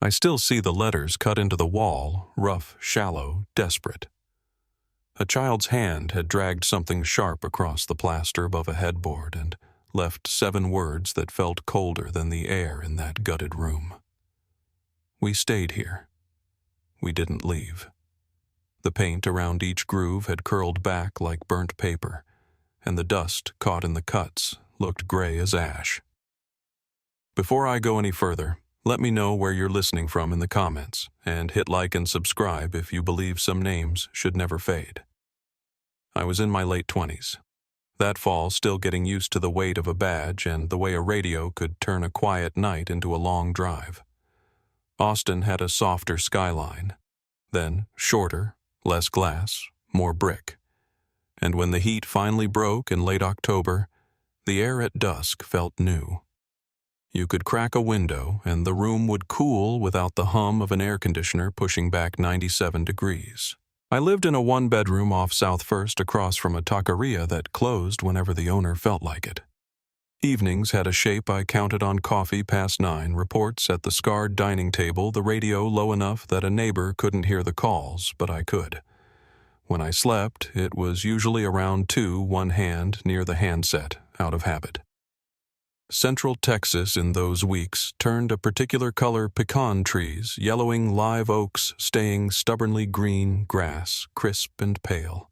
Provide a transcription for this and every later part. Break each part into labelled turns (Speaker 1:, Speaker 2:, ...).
Speaker 1: I still see the letters cut into the wall, rough, shallow, desperate. A child's hand had dragged something sharp across the plaster above a headboard and left 7 words that felt colder than the air in that gutted room. We stayed here. We didn't leave. The paint around each groove had curled back like burnt paper, and the dust caught in the cuts looked gray as ash. Before I go any further, let me know where you're listening from in the comments, and hit like and subscribe if you believe some names should never fade. I was in my late 20s. That fall still getting used to the weight of a badge and the way a radio could turn a quiet night into a long drive. Austin had a softer skyline, then shorter, less glass, more brick. And when the heat finally broke in late October, the air at dusk felt new. You could crack a window and the room would cool without the hum of an air conditioner pushing back 97 degrees. I lived in a 1-bedroom off South First across from a taqueria that closed whenever the owner felt like it. Evenings had a shape I counted on coffee past 9, reports at the scarred dining table, the radio low enough that a neighbor couldn't hear the calls, but I could. When I slept, it was usually around 2, one hand near the handset, out of habit. Central Texas in those weeks turned a particular color pecan trees, yellowing live oaks staying stubbornly green grass, crisp and pale.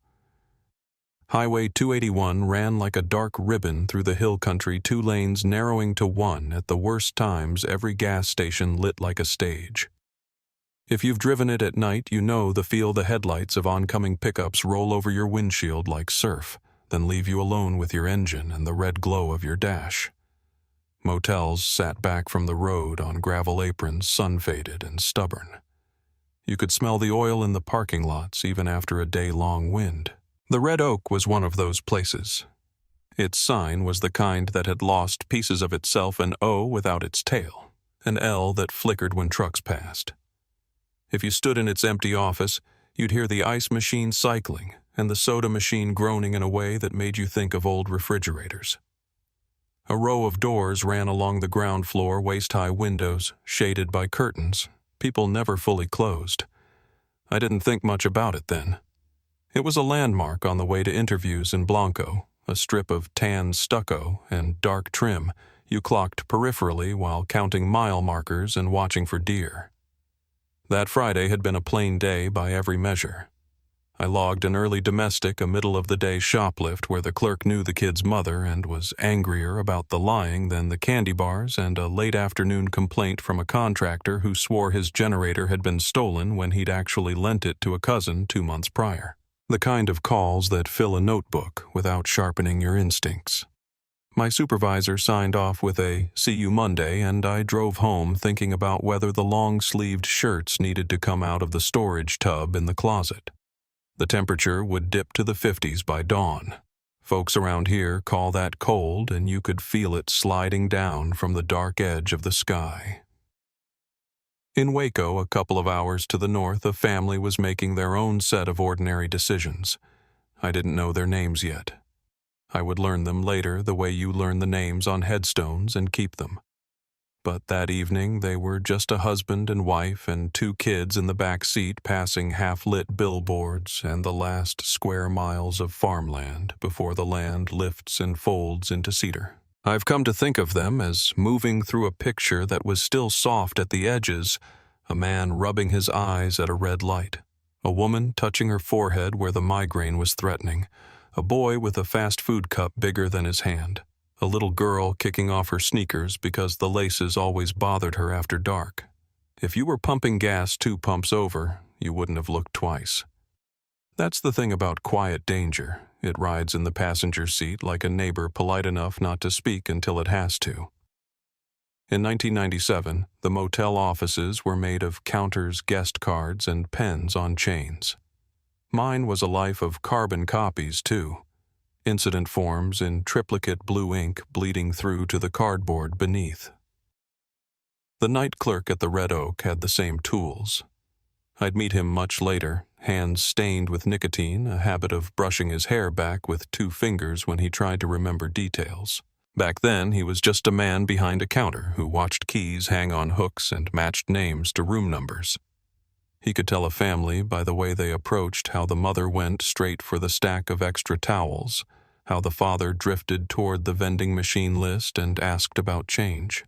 Speaker 1: Highway 281 ran like a dark ribbon through the hill country, 2 lanes narrowing to 1 at the worst times, every gas station lit like a stage. If you've driven it at night, you know the feel the headlights of oncoming pickups roll over your windshield like surf, then leave you alone with your engine and the red glow of your dash. Motels sat back from the road on gravel aprons, sun-faded and stubborn. You could smell the oil in the parking lots even after a day-long wind. The Red Oak was one of those places. Its sign was the kind that had lost pieces of itself, an O without its tail, an L that flickered when trucks passed. If you stood in its empty office, you'd hear the ice machine cycling and the soda machine groaning in a way that made you think of old refrigerators. A row of doors ran along the ground floor, waist-high windows, shaded by curtains. People never fully closed. I didn't think much about it then. It was a landmark on the way to interviews in Blanco, a strip of tan stucco and dark trim you clocked peripherally while counting mile markers and watching for deer. That Friday had been a plain day by every measure. I logged an early domestic, a middle-of-the-day shoplift where the clerk knew the kid's mother and was angrier about the lying than the candy bars, and a late-afternoon complaint from a contractor who swore his generator had been stolen when he'd actually lent it to a cousin 2 months prior. The kind of calls that fill a notebook without sharpening your instincts. My supervisor signed off with a "see you Monday," and I drove home thinking about whether the long-sleeved shirts needed to come out of the storage tub in the closet. The temperature would dip to the 50s by dawn. Folks around here call that cold, and you could feel it sliding down from the dark edge of the sky. In Waco, a couple of hours to the north, a family was making their own set of ordinary decisions. I didn't know their names yet. I would learn them later the way you learn the names on headstones and keep them. But that evening they were just a husband and wife and 2 kids in the back seat passing half-lit billboards and the last square miles of farmland before the land lifts and folds into cedar. I've come to think of them as moving through a picture that was still soft at the edges, a man rubbing his eyes at a red light, a woman touching her forehead where the migraine was threatening, a boy with a fast food cup bigger than his hand, a little girl kicking off her sneakers because the laces always bothered her after dark. If you were pumping gas 2 pumps over, you wouldn't have looked twice. That's the thing about quiet danger. It rides in the passenger seat like a neighbor polite enough not to speak until it has to. In 1997, the motel offices were made of counters, guest cards, and pens on chains. Mine was a life of carbon copies, too. Incident forms in triplicate blue ink bleeding through to the cardboard beneath. The night clerk at the Red Oak had the same tools. I'd meet him much later, hands stained with nicotine, a habit of brushing his hair back with 2 fingers when he tried to remember details. Back then, he was just a man behind a counter who watched keys hang on hooks and matched names to room numbers. He could tell a family by the way they approached how the mother went straight for the stack of extra towels, how the father drifted toward the vending machine list and asked about change.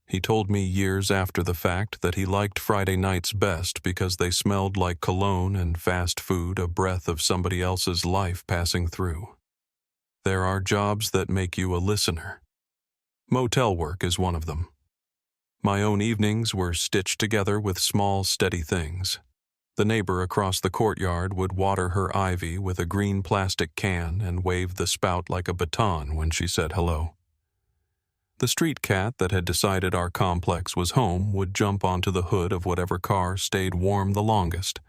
Speaker 1: He told me years after the fact that he liked Friday nights best because they smelled like cologne and fast food, a breath of somebody else's life passing through. There are jobs that make you a listener. Motel work is one of them. My own evenings were stitched together with small, steady things. The neighbor across the courtyard would water her ivy with a green plastic can and wave the spout like a baton when she said hello. The street cat that had decided our complex was home would jump onto the hood of whatever car stayed warm the longest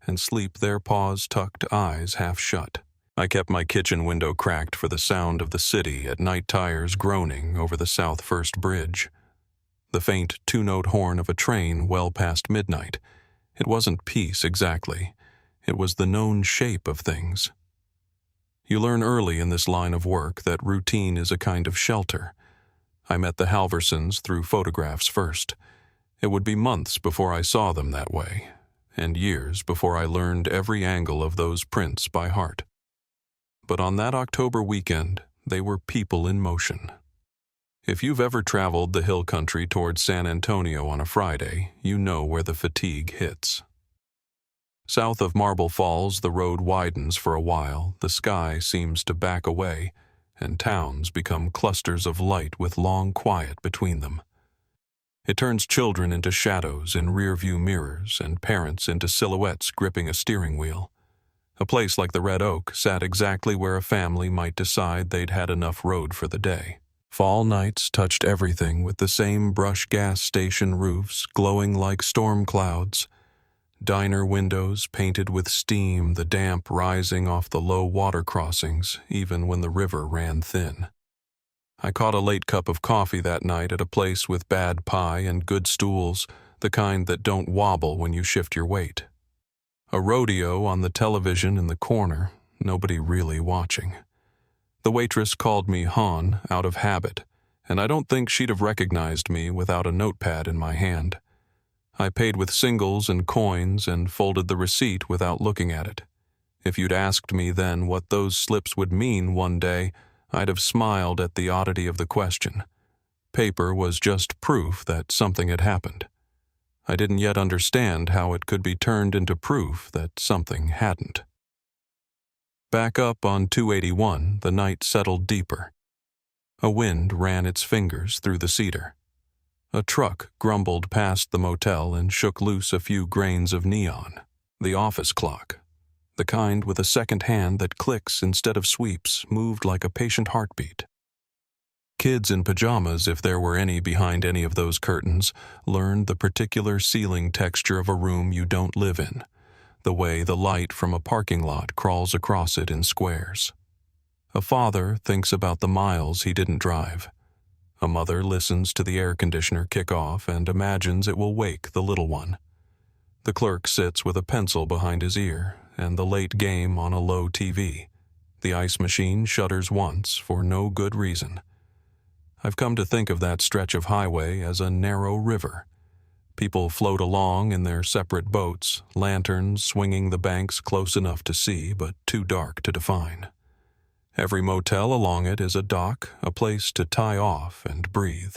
Speaker 1: and sleep their paws-tucked, eyes half shut. I kept my kitchen window cracked for the sound of the city at night tires groaning over the South First Bridge. The faint two-note horn of a train well past midnight. It wasn't peace exactly. It was the known shape of things. You learn early in this line of work that routine is a kind of shelter. I met the Halversons through photographs first. It would be months before I saw them that way, and years before I learned every angle of those prints by heart. But on that October weekend, they were people in motion. If you've ever traveled the hill country towards San Antonio on a Friday, you know where the fatigue hits. South of Marble Falls, the road widens for a while, the sky seems to back away, and towns become clusters of light with long quiet between them. It turns children into shadows in rearview mirrors and parents into silhouettes gripping a steering wheel. A place like the Red Oak sat exactly where a family might decide they'd had enough road for the day. Fall nights touched everything with the same brush gas station roofs glowing like storm clouds, diner windows painted with steam, the damp rising off the low water crossings even when the river ran thin. I caught a late cup of coffee that night at a place with bad pie and good stools, the kind that don't wobble when you shift your weight. A rodeo on the television in the corner, nobody really watching. The waitress called me Han out of habit, and I don't think she'd have recognized me without a notepad in my hand. I paid with singles and coins and folded the receipt without looking at it. If you'd asked me then what those slips would mean one day, I'd have smiled at the oddity of the question. Paper was just proof that something had happened. I didn't yet understand how it could be turned into proof that something hadn't. Back up on 281, the night settled deeper. A wind ran its fingers through the cedar. A truck grumbled past the motel and shook loose a few grains of neon. The office clock, the kind with a second hand that clicks instead of sweeps, moved like a patient heartbeat. Kids in pajamas, if there were any behind any of those curtains, learned the particular ceiling texture of a room you don't live in, the way the light from a parking lot crawls across it in squares. A father thinks about the miles he didn't drive. A mother listens to the air conditioner kick off and imagines it will wake the little one. The clerk sits with a pencil behind his ear and the late game on a low TV. The ice machine shudders once for no good reason. I've come to think of that stretch of highway as a narrow river. People float along in their separate boats, lanterns swinging the banks close enough to see but too dark to define. Every motel along it is a dock, a place to tie off and breathe.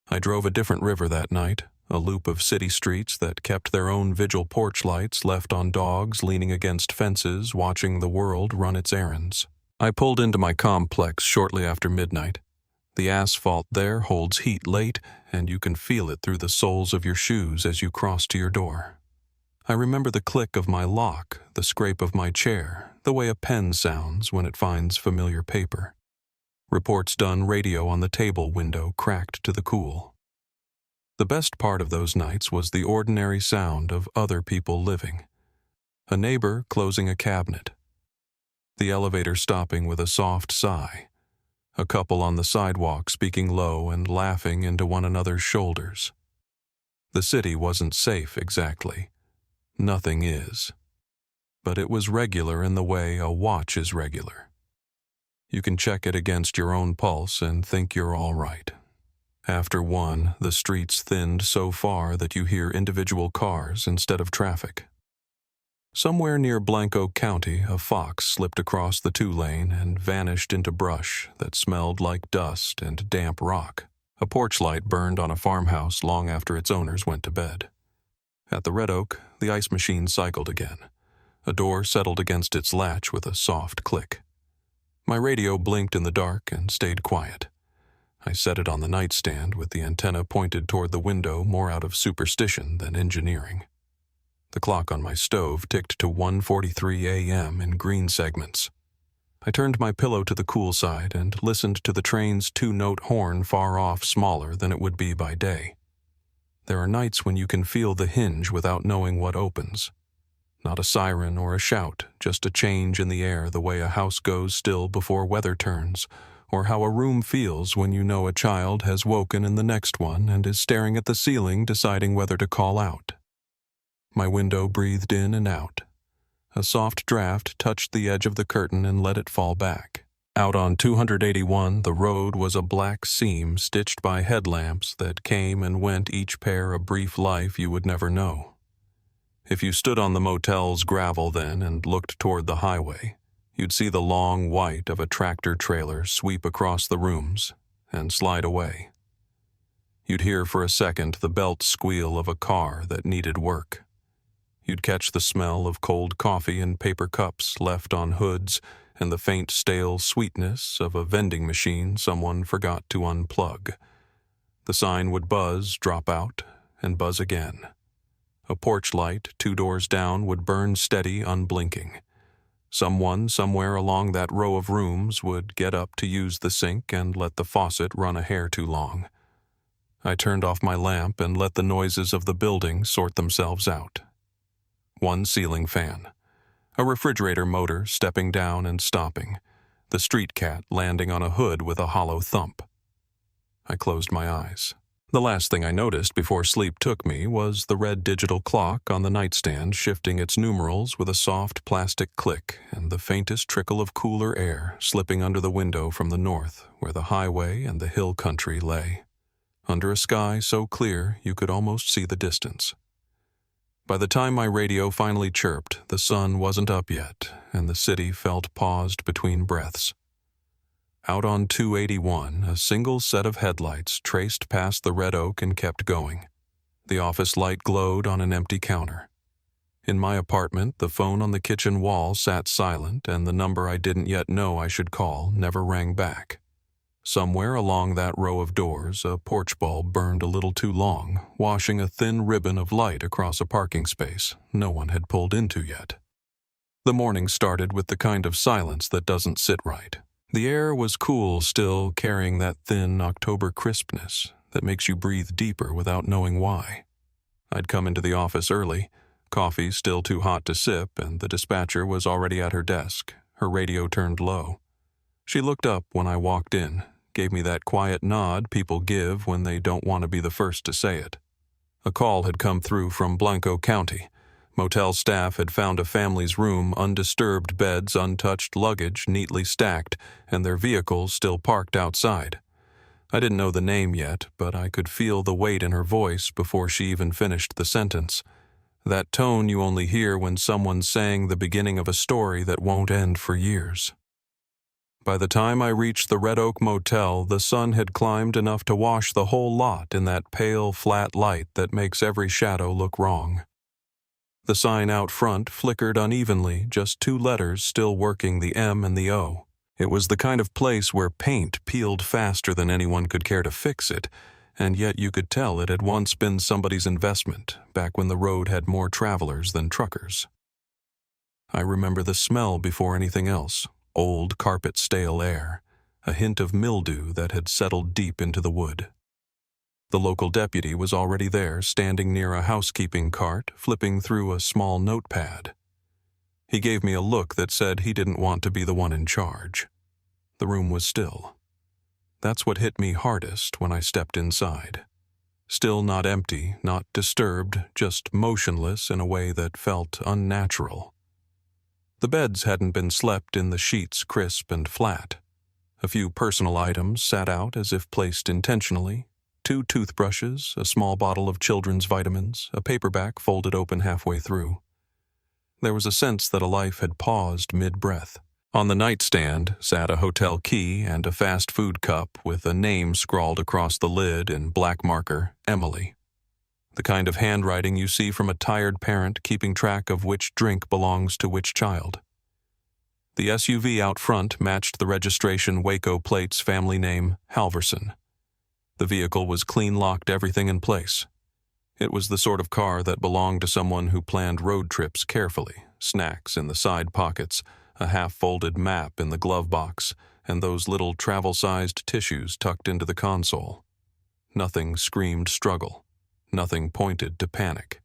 Speaker 1: I drove a different river that night, a loop of city streets that kept their own vigil porch lights left on dogs leaning against fences watching the world run its errands. I pulled into my complex shortly after midnight. The asphalt there holds heat late, and you can feel it through the soles of your shoes as you cross to your door. I remember the click of my lock, the scrape of my chair, the way a pen sounds when it finds familiar paper. Reports done radio on the table window cracked to the cool. The best part of those nights was the ordinary sound of other people living. A neighbor closing a cabinet. The elevator stopping with a soft sigh. A couple on the sidewalk speaking low and laughing into one another's shoulders. The city wasn't safe exactly. Nothing is. But it was regular in the way a watch is regular. You can check it against your own pulse and think you're all right. After one, the streets thinned so far that you hear individual cars instead of traffic. Somewhere near Blanco County, a fox slipped across the two-lane and vanished into brush that smelled like dust and damp rock. A porch light burned on a farmhouse long after its owners went to bed. At the Red Oak, the ice machine cycled again. A door settled against its latch with a soft click. My radio blinked in the dark and stayed quiet. I set it on the nightstand with the antenna pointed toward the window more out of superstition than engineering. The clock on my stove ticked to 1:43 a.m. in green segments. I turned my pillow to the cool side and listened to the train's two-note horn far off, smaller than it would be by day. There are nights when you can feel the hinge without knowing what opens. Not a siren or a shout, just a change in the air, the way a house goes still before weather turns, or how a room feels when you know a child has woken in the next one and is staring at the ceiling deciding whether to call out. My window breathed in and out. A soft draft touched the edge of the curtain and let it fall back. Out on 281, the road was a black seam stitched by headlamps that came and went, each pair a brief life you would never know. If you stood on the motel's gravel then and looked toward the highway, you'd see the long white of a tractor trailer sweep across the rooms and slide away. You'd hear for a second the belt squeal of a car that needed work. You'd catch the smell of cold coffee in paper cups left on hoods and the faint stale sweetness of a vending machine someone forgot to unplug. The sign would buzz, drop out, and buzz again. A porch light 2 doors down would burn steady, unblinking. Someone somewhere along that row of rooms would get up to use the sink and let the faucet run a hair too long. I turned off my lamp and let the noises of the building sort themselves out. One ceiling fan. A refrigerator motor stepping down and stopping. The street cat landing on a hood with a hollow thump. I closed my eyes. The last thing I noticed before sleep took me was the red digital clock on the nightstand shifting its numerals with a soft plastic click and the faintest trickle of cooler air slipping under the window from the north where the highway and the hill country lay. Under a sky so clear you could almost see the distance. By the time my radio finally chirped, the sun wasn't up yet, and the city felt paused between breaths. Out on 281, a single set of headlights traced past the Red Oak and kept going. The office light glowed on an empty counter. In my apartment, the phone on the kitchen wall sat silent, and the number I didn't yet know I should call never rang back. Somewhere along that row of doors, a porch bulb burned a little too long, washing a thin ribbon of light across a parking space no one had pulled into yet. The morning started with the kind of silence that doesn't sit right. The air was cool still, carrying that thin October crispness that makes you breathe deeper without knowing why. I'd come into the office early, coffee still too hot to sip, and the dispatcher was already at her desk, her radio turned low. She looked up when I walked in, gave me that quiet nod people give when they don't want to be the first to say it. A call had come through from Blanco County. Motel staff had found a family's room, undisturbed beds, untouched luggage neatly stacked, and their vehicles still parked outside. I didn't know the name yet, but I could feel the weight in her voice before she even finished the sentence. That tone you only hear when someone's saying the beginning of a story that won't end for years. By the time I reached the Red Oak Motel, the sun had climbed enough to wash the whole lot in that pale, flat light that makes every shadow look wrong. The sign out front flickered unevenly, just 2 letters still working, the M and the O. It was the kind of place where paint peeled faster than anyone could care to fix it, and yet you could tell it had once been somebody's investment, back when the road had more travelers than truckers. I remember the smell before anything else. Old carpet stale air, a hint of mildew that had settled deep into the wood. The local deputy was already there, standing near a housekeeping cart, flipping through a small notepad. He gave me a look that said he didn't want to be the one in charge. The room was still. That's what hit me hardest when I stepped inside. Still not empty, not disturbed, just motionless in a way that felt unnatural. The beds hadn't been slept in, the sheets crisp and flat. A few personal items sat out as if placed intentionally. 2 toothbrushes, a small bottle of children's vitamins, a paperback folded open halfway through. There was a sense that a life had paused mid-breath. On the nightstand sat a hotel key and a fast food cup with a name scrawled across the lid in black marker, Emily. The kind of handwriting you see from a tired parent keeping track of which drink belongs to which child. The SUV out front matched the registration Waco plate's family name, Halverson. The vehicle was clean-locked, everything in place. It was the sort of car that belonged to someone who planned road trips carefully, snacks in the side pockets, a half-folded map in the glove box, and those little travel-sized tissues tucked into the console. Nothing screamed struggle. Nothing pointed to panic.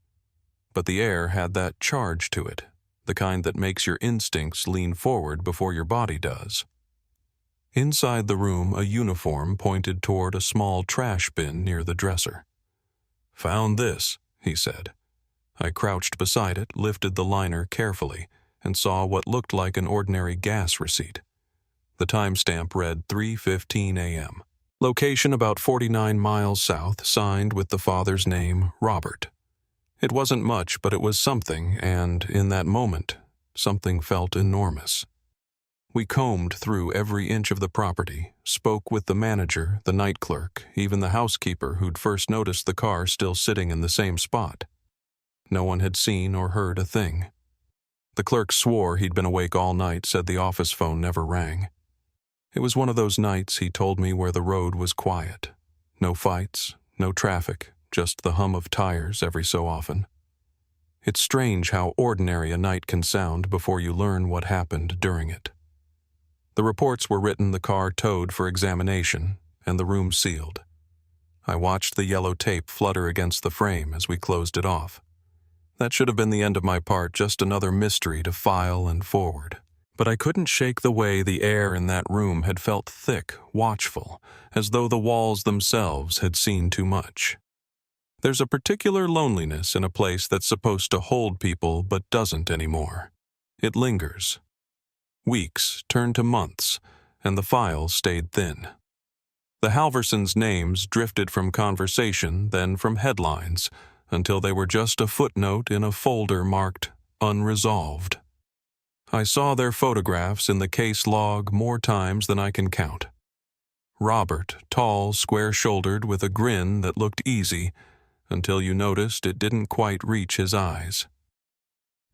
Speaker 1: But the air had that charge to it, the kind that makes your instincts lean forward before your body does. Inside the room, a uniform pointed toward a small trash bin near the dresser. "Found this," he said. I crouched beside it, lifted the liner carefully, and saw what looked like an ordinary gas receipt. The timestamp read 3:15 a.m. Location about 49 miles south, signed with the father's name, Robert. It wasn't much, but it was something, and in that moment, something felt enormous. We combed through every inch of the property, spoke with the manager, the night clerk, even the housekeeper who'd first noticed the car still sitting in the same spot. No one had seen or heard a thing. The clerk swore he'd been awake all night, said the office phone never rang. It was one of those nights, he told me, where the road was quiet. No fights, no traffic, just the hum of tires every so often. It's strange how ordinary a night can sound before you learn what happened during it. The reports were written, the car towed for examination, and the room sealed. I watched the yellow tape flutter against the frame as we closed it off. That should have been the end of my part, just another mystery to file and forward. But I couldn't shake the way the air in that room had felt thick, watchful, as though the walls themselves had seen too much. There's a particular loneliness in a place that's supposed to hold people but doesn't anymore. It lingers. Weeks turned to months, and the file stayed thin. The Halversons' names drifted from conversation, then from headlines, until they were just a footnote in a folder marked Unresolved. I saw their photographs in the case log more times than I can count. Robert, tall, square-shouldered, with a grin that looked easy, until you noticed it didn't quite reach his eyes.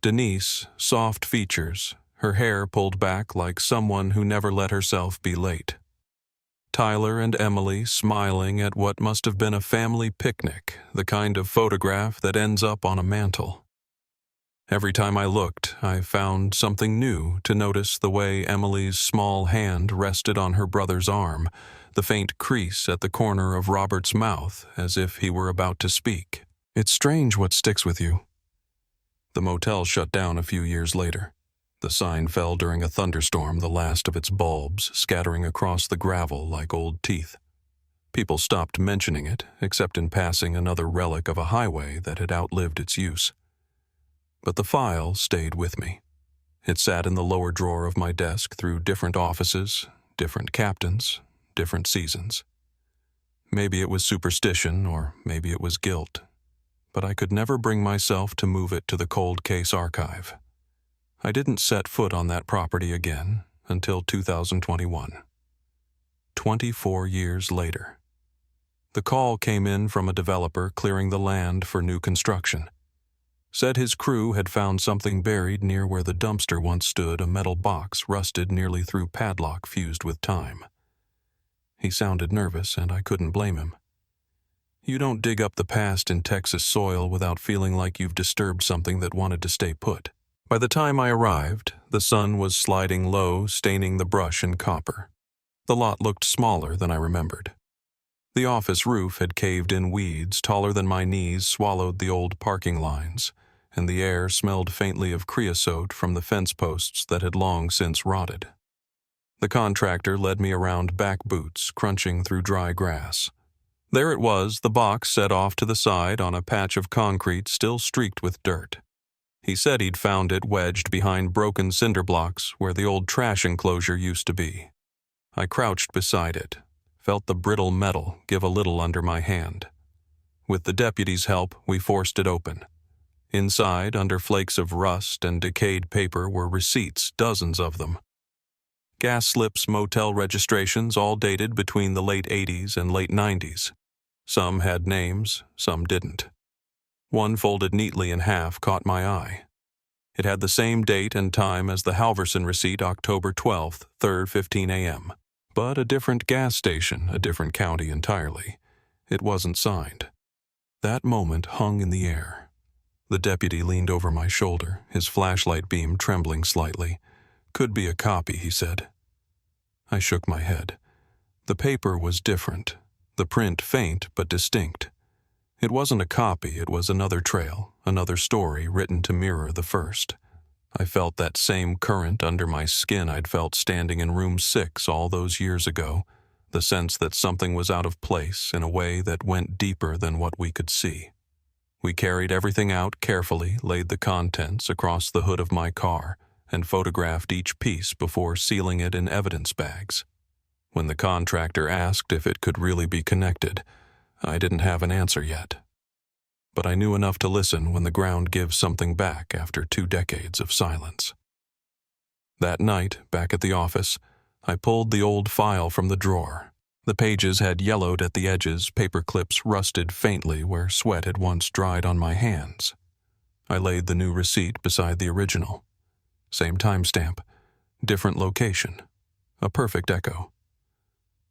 Speaker 1: Denise, soft features, her hair pulled back like someone who never let herself be late. Tyler and Emily smiling at what must have been a family picnic, the kind of photograph that ends up on a mantel. Every time I looked, I found something new to notice: the way Emily's small hand rested on her brother's arm, the faint crease at the corner of Robert's mouth as if he were about to speak. It's strange what sticks with you. The motel shut down a few years later. The sign fell during a thunderstorm, the last of its bulbs scattering across the gravel like old teeth. People stopped mentioning it, except in passing another relic of a highway that had outlived its use. But the file stayed with me. It sat in the lower drawer of my desk through different offices, different captains, different seasons. Maybe it was superstition, or maybe it was guilt, but I could never bring myself to move it to the cold case archive. I didn't set foot on that property again until 2021. 24 years later. The call came in from a developer clearing the land for new construction. Said his crew had found something buried near where the dumpster once stood, a metal box rusted nearly through padlock fused with time. He sounded nervous, and I couldn't blame him. You don't dig up the past in Texas soil without feeling like you've disturbed something that wanted to stay put. By the time I arrived, the sun was sliding low, staining the brush in copper. The lot looked smaller than I remembered. The office roof had caved in, weeds taller than my knees swallowed the old parking lines, and the air smelled faintly of creosote from the fence posts that had long since rotted. The contractor led me around back boots, crunching through dry grass. There it was, the box set off to the side on a patch of concrete still streaked with dirt. He said he'd found it wedged behind broken cinder blocks where the old trash enclosure used to be. I crouched beside it, felt the brittle metal give a little under my hand. With the deputy's help, we forced it open. Inside, under flakes of rust and decayed paper, were receipts, dozens of them. Gas slips, motel registrations, all dated between the late 80s and late 90s. Some had names, some didn't. One folded neatly in half caught my eye. It had the same date and time as the Halverson receipt, October 12th, 3:15 a.m. But a different gas station, a different county entirely. It wasn't signed. That moment hung in the air. The deputy leaned over my shoulder, his flashlight beam trembling slightly. "Could be a copy," he said. I shook my head. The paper was different, the print faint but distinct. It wasn't a copy, it was another trail, another story written to mirror the first. I felt that same current under my skin I'd felt standing in room 6 all those years ago, the sense that something was out of place in a way that went deeper than what we could see. We carried everything out carefully, laid the contents across the hood of my car, and photographed each piece before sealing it in evidence bags. When the contractor asked if it could really be connected, I didn't have an answer yet. But I knew enough to listen when the ground gives something back after 2 decades of silence. That night, back at the office, I pulled the old file from the drawer. The pages had yellowed at the edges, paper clips rusted faintly where sweat had once dried on my hands. I laid the new receipt beside the original. Same timestamp, different location, a perfect echo.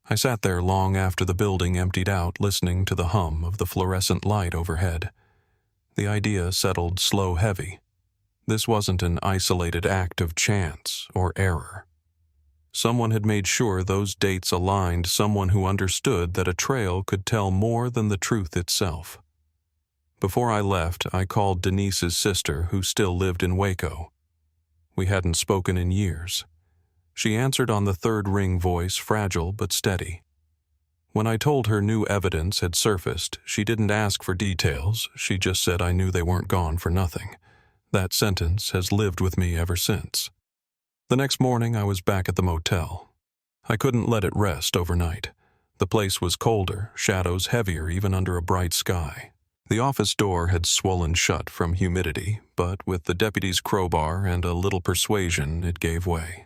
Speaker 1: I sat there long after the building emptied out, listening to the hum of the fluorescent light overhead. The idea settled slow heavy. This wasn't an isolated act of chance or error. Someone had made sure those dates aligned, someone who understood that a trail could tell more than the truth itself. Before I left, I called Denise's sister, who still lived in Waco. We hadn't spoken in years. She answered on the third ring voice, fragile but steady. When I told her new evidence had surfaced, she didn't ask for details. She just said I knew they weren't gone for nothing. That sentence has lived with me ever since. The next morning, I was back at the motel. I couldn't let it rest overnight. The place was colder, shadows heavier even under a bright sky. The office door had swollen shut from humidity, but with the deputy's crowbar and a little persuasion, it gave way.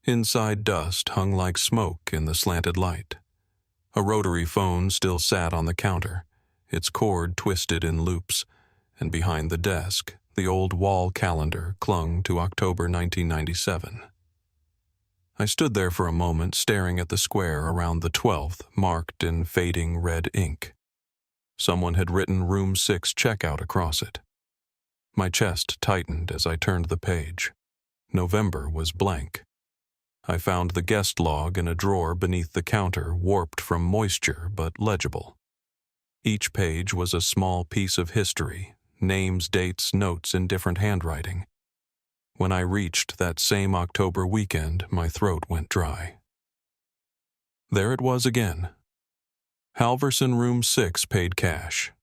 Speaker 1: Inside, dust hung like smoke in the slanted light. A rotary phone still sat on the counter, its cord twisted in loops, and behind the desk, the old wall calendar clung to October 1997. I stood there for a moment, staring at the square around the 12th, marked in fading red ink. Someone had written room 6 checkout across it. My chest tightened as I turned the page. November was blank. I found the guest log in a drawer beneath the counter, warped from moisture but legible. Each page was a small piece of history, names, dates, notes in different handwriting. When I reached that same October weekend, my throat went dry. There it was again. Halverson Room 6 paid cash.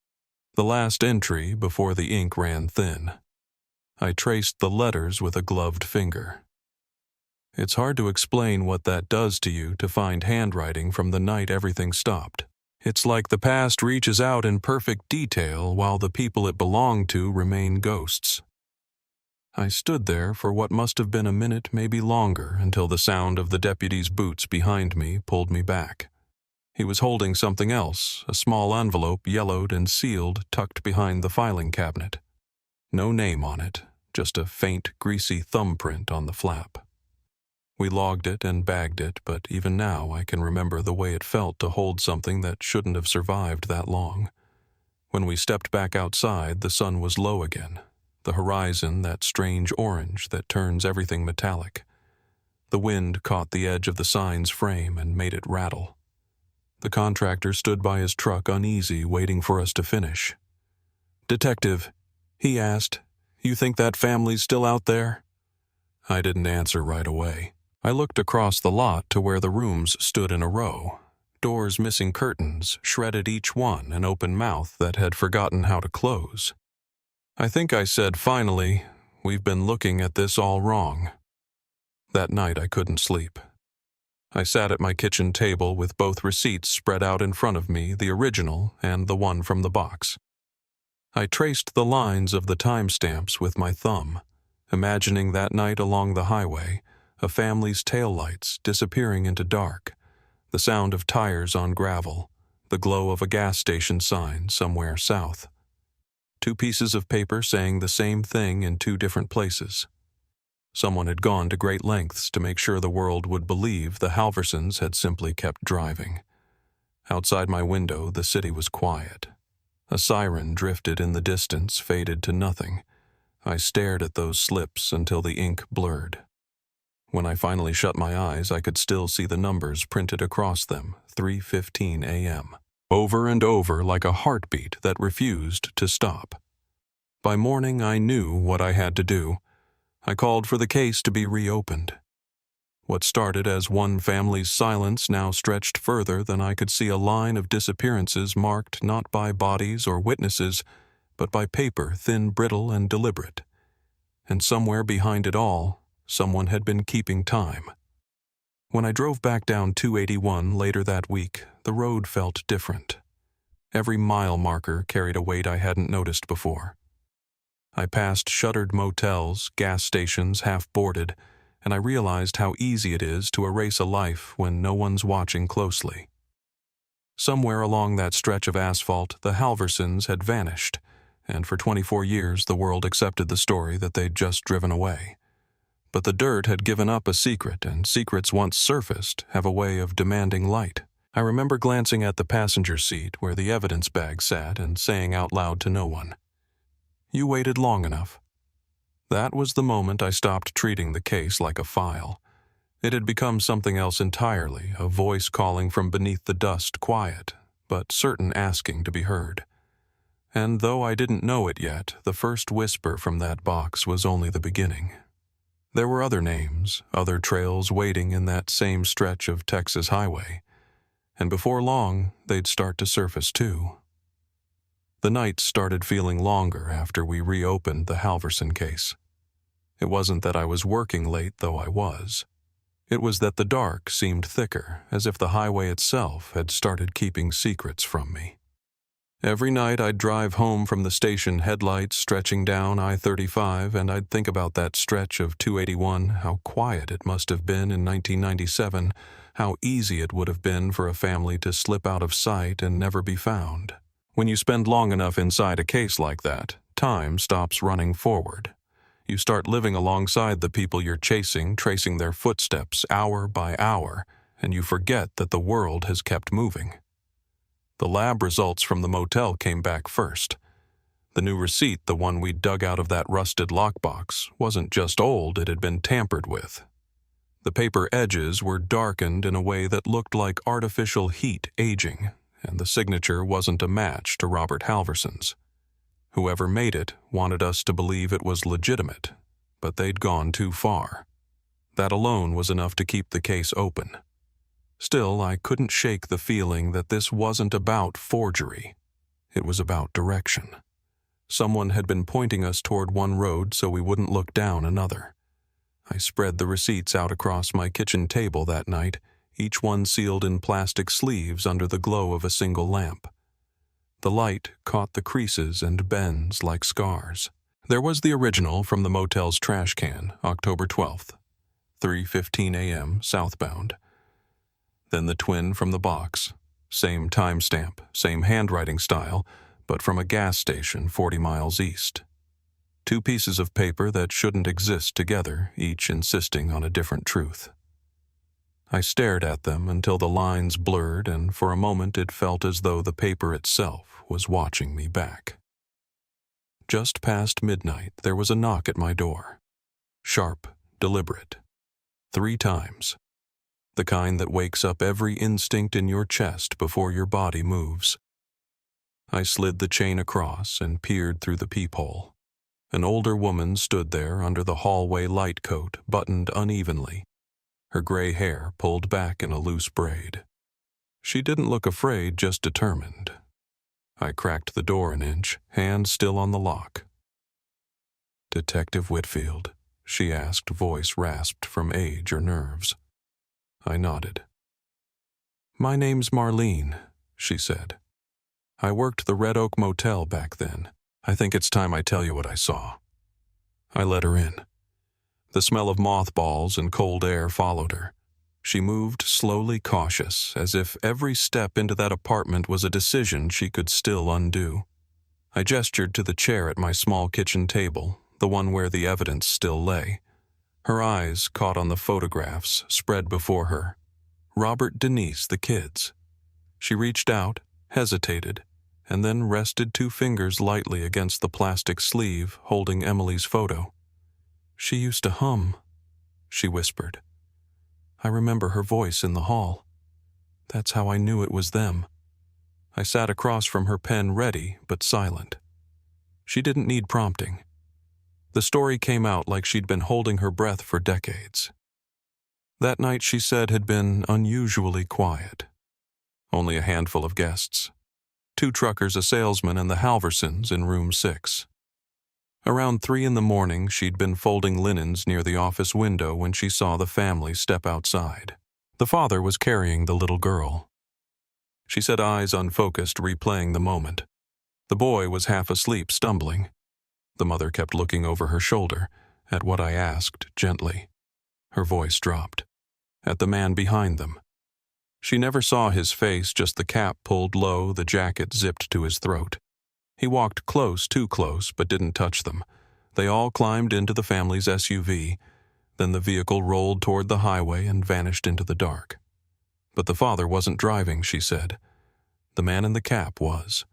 Speaker 1: The last entry before the ink ran thin. I traced the letters with a gloved finger. It's hard to explain what that does to you to find handwriting from the night everything stopped. It's like the past reaches out in perfect detail while the people it belonged to remain ghosts. I stood there for what must have been a minute, maybe longer, until the sound of the deputy's boots behind me pulled me back. He was holding something else, a small envelope, yellowed and sealed, tucked behind the filing cabinet. No name on it, just a faint, greasy thumbprint on the flap. We logged it and bagged it, but even now I can remember the way it felt to hold something that shouldn't have survived that long. When we stepped back outside, the sun was low again, the horizon that strange orange that turns everything metallic. The wind caught the edge of the sign's frame and made it rattle. The contractor stood by his truck uneasy, waiting for us to finish. "Detective," he asked, "you think that family's still out there?" I didn't answer right away. I looked across the lot to where the rooms stood in a row, doors missing curtains, shredded each one, an open mouth that had forgotten how to close. I think I said finally, "We've been looking at this all wrong." That night I couldn't sleep. I sat at my kitchen table with both receipts spread out in front of me, the original and the one from the box. I traced the lines of the timestamps with my thumb, imagining that night along the highway, a family's taillights disappearing into dark, the sound of tires on gravel, the glow of a gas station sign somewhere south. 2 pieces of paper saying the same thing in 2 different places. Someone had gone to great lengths to make sure the world would believe the Halversons had simply kept driving. Outside my window, the city was quiet. A siren drifted in the distance, faded to nothing. I stared at those slips until the ink blurred. When I finally shut my eyes, I could still see the numbers printed across them, 3:15 a.m., over and over like a heartbeat that refused to stop. By morning, I knew what I had to do. I called for the case to be reopened. What started as one family's silence now stretched further than I could see a line of disappearances marked not by bodies or witnesses, but by paper thin, brittle, and deliberate. And somewhere behind it all, someone had been keeping time. When I drove back down 281 later that week, the road felt different. Every mile marker carried a weight I hadn't noticed before. I passed shuttered motels, gas stations half boarded, and I realized how easy it is to erase a life when no one's watching closely. Somewhere along that stretch of asphalt, the Halversons had vanished, and for 24 years the world accepted the story that they'd just driven away. But the dirt had given up a secret, and secrets once surfaced have a way of demanding light. I remember glancing at the passenger seat where the evidence bag sat and saying out loud to no one, "You waited long enough." That was the moment I stopped treating the case like a file. It had become something else entirely, a voice calling from beneath the dust, quiet, but certain asking to be heard. And though I didn't know it yet, the first whisper from that box was only the beginning. There were other names, other trails waiting in that same stretch of Texas highway, and before long, they'd start to surface too. The nights started feeling longer after we reopened the Halverson case. It wasn't that I was working late, though I was. It was that the dark seemed thicker, as if the highway itself had started keeping secrets from me. Every night I'd drive home from the station, headlights stretching down I-35, and I'd think about that stretch of 281, how quiet it must have been in 1997, how easy it would have been for a family to slip out of sight and never be found. When you spend long enough inside a case like that, time stops running forward. You start living alongside the people you're chasing, tracing their footsteps hour by hour, and you forget that the world has kept moving. The lab results from the motel came back first. The new receipt, the one we dug out of that rusted lockbox, wasn't just old, it had been tampered with. The paper edges were darkened in a way that looked like artificial heat aging, and the signature wasn't a match to Robert Halverson's. Whoever made it wanted us to believe it was legitimate, but they'd gone too far. That alone was enough to keep the case open. Still, I couldn't shake the feeling that this wasn't about forgery. It was about direction. Someone had been pointing us toward one road so we wouldn't look down another. I spread the receipts out across my kitchen table that night, each one sealed in plastic sleeves under the glow of a single lamp. The light caught the creases and bends like scars. There was the original from the motel's trash can, October 12th, 3:15 a.m., southbound. Then the twin from the box, same timestamp, same handwriting style, but from a gas station 40 miles east. 2 pieces of paper that shouldn't exist together, each insisting on a different truth. I stared at them until the lines blurred, and for a moment it felt as though the paper itself was watching me back. Just past midnight, there was a knock at my door. Sharp, deliberate. 3 times. The kind that wakes up every instinct in your chest before your body moves. I slid the chain across and peered through the peephole. An older woman stood there under the hallway light coat, buttoned unevenly, her gray hair pulled back in a loose braid. She didn't look afraid, just determined. I cracked the door an inch, hand still on the lock. "Detective Whitfield?" she asked, voice rasped from age or nerves. I nodded. "My name's Marlene," she said. "I worked the Red Oak Motel back then. I think it's time I tell you what I saw." I let her in. The smell of mothballs and cold air followed her. She moved slowly cautious, as if every step into that apartment was a decision she could still undo. I gestured to the chair at my small kitchen table, the one where the evidence still lay. Her eyes caught on the photographs spread before her. Robert, Denise, the kids. She reached out, hesitated, and then rested 2 fingers lightly against the plastic sleeve holding Emily's photo. "She used to hum," she whispered. "I remember her voice in the hall. That's how I knew it was them." I sat across from her, pen ready but silent. She didn't need prompting. The story came out like she'd been holding her breath for decades. That night, she said, had been unusually quiet. Only a handful of guests. 2 truckers, a salesman, and the Halversons in room 6. Around 3 in the morning, she'd been folding linens near the office window when she saw the family step outside. The father was carrying the little girl. She said, eyes unfocused, replaying the moment. The boy was half asleep, stumbling. The mother kept looking over her shoulder, at what I asked, gently. Her voice dropped. At the man behind them. She never saw his face, just the cap pulled low, the jacket zipped to his throat. He walked close, too close, but didn't touch them. They all climbed into the family's SUV. Then the vehicle rolled toward the highway and vanished into the dark. But the father wasn't driving, she said. The man in the cap was.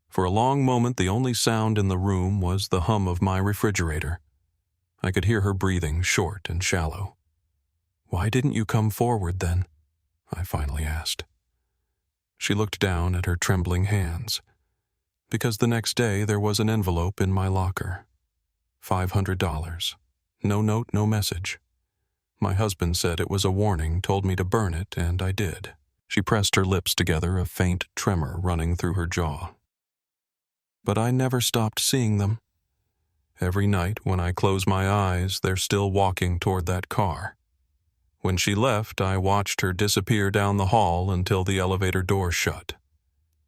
Speaker 1: For a long moment, the only sound in the room was the hum of my refrigerator. I could hear her breathing, short and shallow. "Why didn't you come forward then?" I finally asked. She looked down at her trembling hands. "Because the next day there was an envelope in my locker. $500. No note, no message. My husband said it was a warning, told me to burn it, and I did." She pressed her lips together, a faint tremor running through her jaw. "But I never stopped seeing them. Every night when I close my eyes, they're still walking toward that car. When she left, I watched her disappear down the hall until the elevator door shut."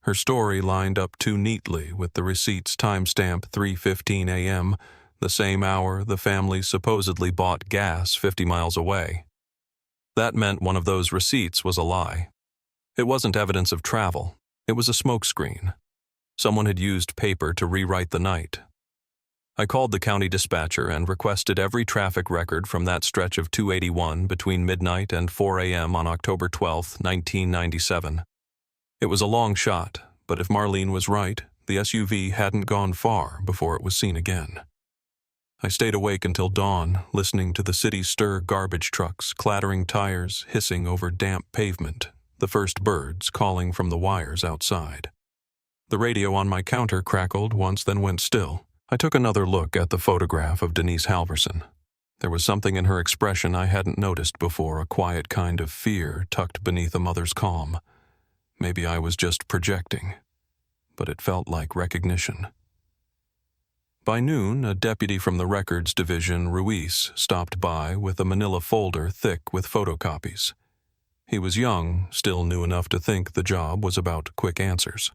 Speaker 1: Her story lined up too neatly with the receipt's timestamp 3:15 a.m., the same hour the family supposedly bought gas 50 miles away. That meant one of those receipts was a lie. It wasn't evidence of travel. It was a smokescreen. Someone had used paper to rewrite the night. I called the county dispatcher and requested every traffic record from that stretch of 281 between midnight and 4 a.m. on October 12, 1997. It was a long shot, but if Marlene was right, the SUV hadn't gone far before it was seen again. I stayed awake until dawn, listening to the city stir garbage trucks, clattering tires, hissing over damp pavement, the first birds calling from the wires outside. The radio on my counter crackled once, then went still. I took another look at the photograph of Denise Halverson. There was something in her expression I hadn't noticed before, a quiet kind of fear tucked beneath a mother's calm. Maybe I was just projecting, but it felt like recognition. By noon, a deputy from the records division, Ruiz, stopped by with a manila folder thick with photocopies. He was young, still new enough to think the job was about quick answers.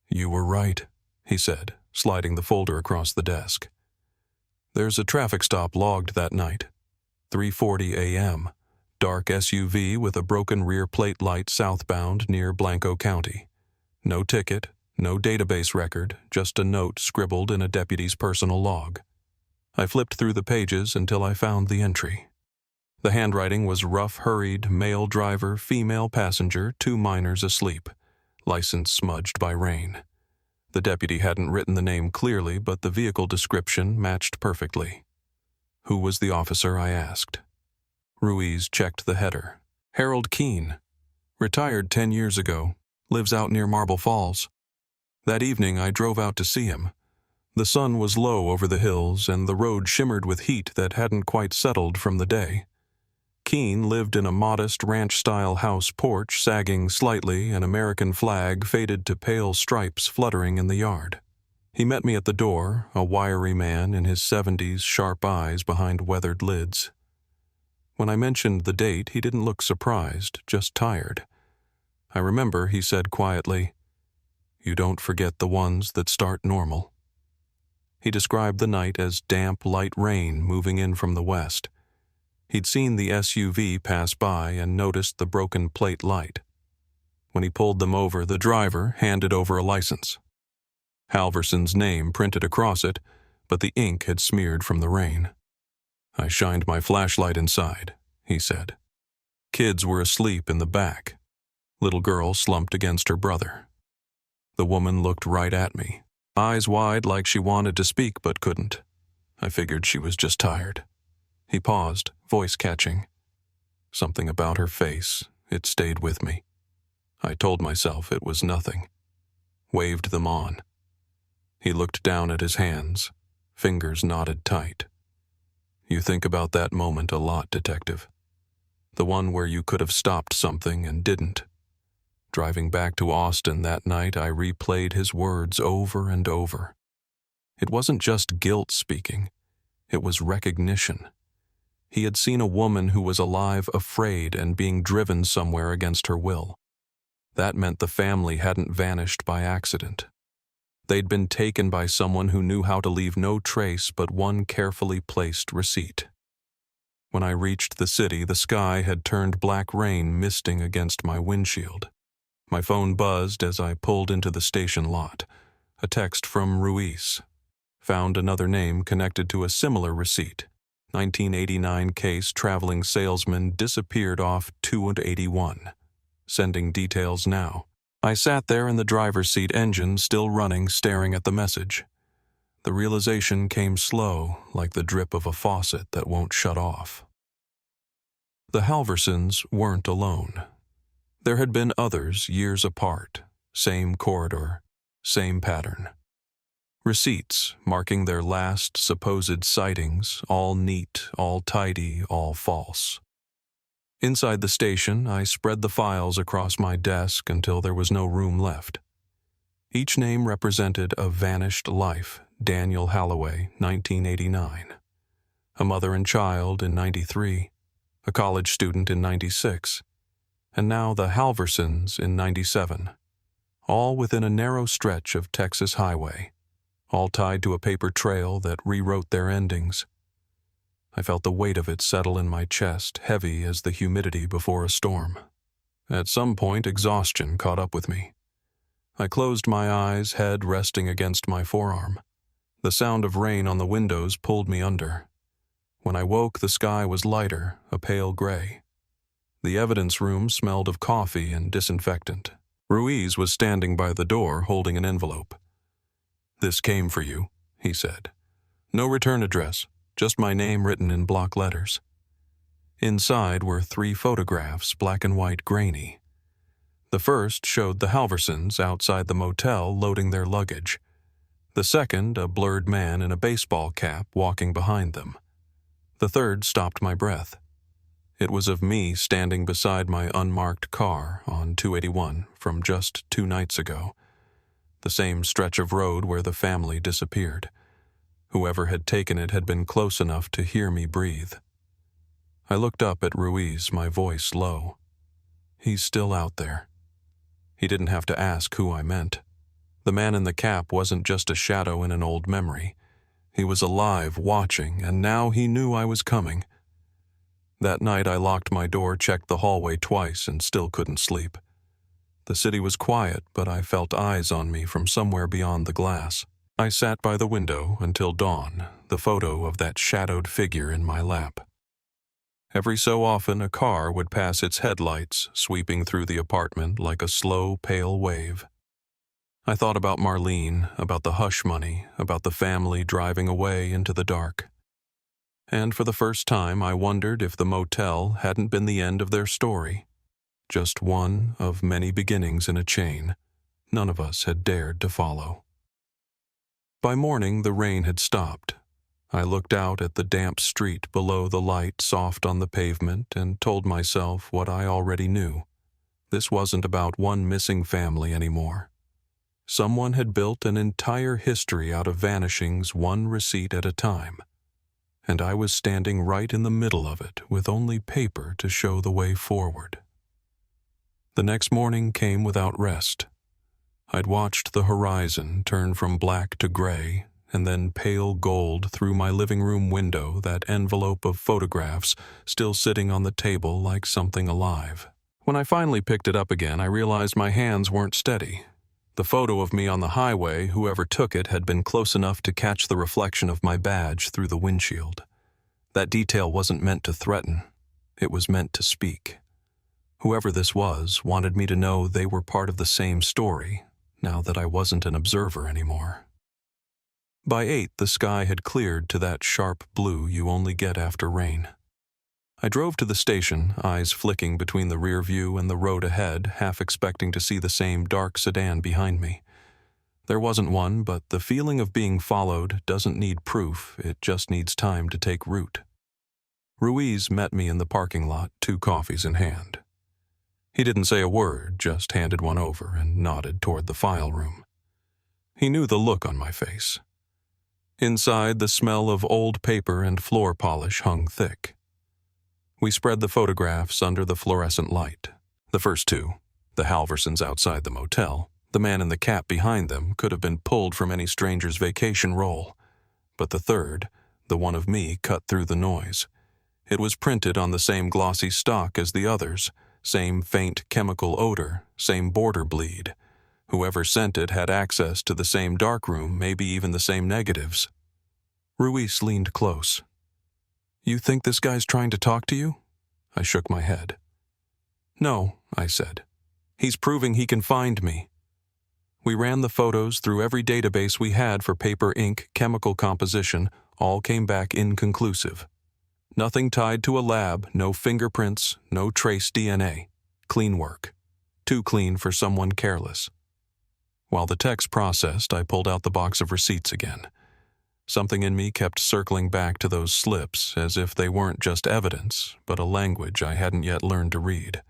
Speaker 1: "You were right," he said, sliding the folder across the desk. "There's a traffic stop logged that night. 3:40 a.m., dark SUV with a broken rear plate light southbound near Blanco County. No ticket, no database record, just a note scribbled in a deputy's personal log. I flipped through the pages until I found the entry. The handwriting was rough, hurried, male driver, female passenger, 2 minors asleep, license smudged by rain. The deputy hadn't written the name clearly, but the vehicle description matched perfectly. "Who was the officer?" I asked. Ruiz checked the header. "Harold Keene. Retired 10 years ago. Lives out near Marble Falls. That evening I drove out to see him. The sun was low over the hills, and the road shimmered with heat that hadn't quite settled from the day. Keene lived in a modest ranch-style house porch sagging slightly, an American flag faded to pale stripes fluttering in the yard. He met me at the door, a wiry man in his 70s, sharp eyes behind weathered lids. When I mentioned the date, he didn't look surprised, just tired. I remember he said quietly, "You don't forget the ones that start normal." He described the night as damp, light rain moving in from the west. He'd seen the SUV pass by and noticed the broken plate light. When he pulled them over, the driver handed over a license. Halverson's name printed across it, but the ink had smeared from the rain. "I shined my flashlight inside," he said. Kids were asleep in the back. Little girl slumped against her brother. The woman looked right at me, eyes wide like she wanted to speak but couldn't. I figured she was just tired. He paused, voice catching. Something about her face, it stayed with me. I told myself it was nothing. Waved them on. He looked down at his hands, fingers knotted tight. You think about that moment a lot, Detective. The one where you could have stopped something and didn't. Driving back to Austin that night, I replayed his words over and over. It wasn't just guilt speaking. It was recognition. He had seen a woman who was alive, afraid, and being driven somewhere against her will. That meant the family hadn't vanished by accident. They'd been taken by someone who knew how to leave no trace but one carefully placed receipt. When I reached the city, the sky had turned black rain misting against my windshield. My phone buzzed as I pulled into the station lot. A text from Ruiz. Found another name connected to a similar receipt. 1989 case traveling salesman disappeared off 281. Sending details now. I sat there in the driver's seat, engine still running, staring at the message. The realization came slow, like the drip of a faucet that won't shut off. The Halversons weren't alone. There had been others years apart, same corridor, same pattern. Receipts marking their last supposed sightings, all neat, all tidy, all false. Inside the station, I spread the files across my desk until there was no room left. Each name represented a vanished life. Daniel Holloway, 1989. A mother and child in 93. A college student in 96. And now the Halversons in 97. All within a narrow stretch of Texas highway. All tied to a paper trail that rewrote their endings. I felt the weight of it settle in my chest, heavy as the humidity before a storm. At some point, exhaustion caught up with me. I closed my eyes, head resting against my forearm. The sound of rain on the windows pulled me under. When I woke, the sky was lighter, a pale gray. The evidence room smelled of coffee and disinfectant. Ruiz was standing by the door, holding an envelope. "This came for you," he said. "No return address. Just my name written in block letters." Inside were 3 photographs, black and white, grainy. The first showed the Halversons outside the motel loading their luggage. The second, a blurred man in a baseball cap walking behind them. The third stopped my breath. It was of me standing beside my unmarked car on 281 from just 2 nights ago. The same stretch of road where the family disappeared. Whoever had taken it had been close enough to hear me breathe. I looked up at Ruiz, my voice low. He's still out there. He didn't have to ask who I meant. The man in the cap wasn't just a shadow in an old memory. He was alive, watching, and now he knew I was coming. That night I locked my door, checked the hallway twice, and still couldn't sleep. The city was quiet, but I felt eyes on me from somewhere beyond the glass. I sat by the window until dawn, the photo of that shadowed figure in my lap. Every so often a car would pass its headlights, sweeping through the apartment like a slow, pale wave. I thought about Marlene, about the hush money, about the family driving away into the dark. And for the first time I wondered if the motel hadn't been the end of their story. Just one of many beginnings in a chain none of us had dared to follow. By morning, the rain had stopped. I looked out at the damp street below, the light soft on the pavement, and told myself what I already knew. This wasn't about one missing family anymore. Someone had built an entire history out of vanishings, one receipt at a time. and I was standing right in the middle of it with only paper to show the way forward. The next morning came without rest. I'd watched the horizon turn from black to gray and then pale gold through my living room window, that envelope of photographs still sitting on the table like something alive. When I finally picked it up again, I realized my hands weren't steady. The photo of me on the highway, whoever took it had been close enough to catch the reflection of my badge through the windshield. That detail wasn't meant to threaten. It was meant to speak. Whoever this was wanted me to know they were part of the same story, now that I wasn't an observer anymore. By 8, the sky had cleared to that sharp blue you only get after rain. I drove to the station, eyes flicking between the rear view and the road ahead, half expecting to see the same dark sedan behind me. There wasn't one, but the feeling of being followed doesn't need proof, it just needs time to take root. Ruiz met me in the parking lot, 2 coffees in hand. He didn't say a word, just handed one over and nodded toward the file room. He knew the look on my face. Inside, the smell of old paper and floor polish hung thick. We spread the photographs under the fluorescent light. The first 2, the Halversons outside the motel, the man in the cap behind them, could have been pulled from any stranger's vacation roll. But the third, the one of me, cut through the noise. It was printed on the same glossy stock as the others, same faint chemical odor, same border bleed. Whoever sent it had access to the same darkroom, maybe even the same negatives. Ruiz leaned close. "You think this guy's trying to talk to you?" I shook my head. "No," I said. "He's proving he can find me." We ran the photos through every database we had for paper, ink, chemical composition. All came back inconclusive. Nothing tied to a lab, no fingerprints, no trace DNA. Clean work. Too clean for someone careless. While the text processed, I pulled out the box of receipts again. Something in me kept circling back to those slips, as if they weren't just evidence, but a language I hadn't yet learned to read.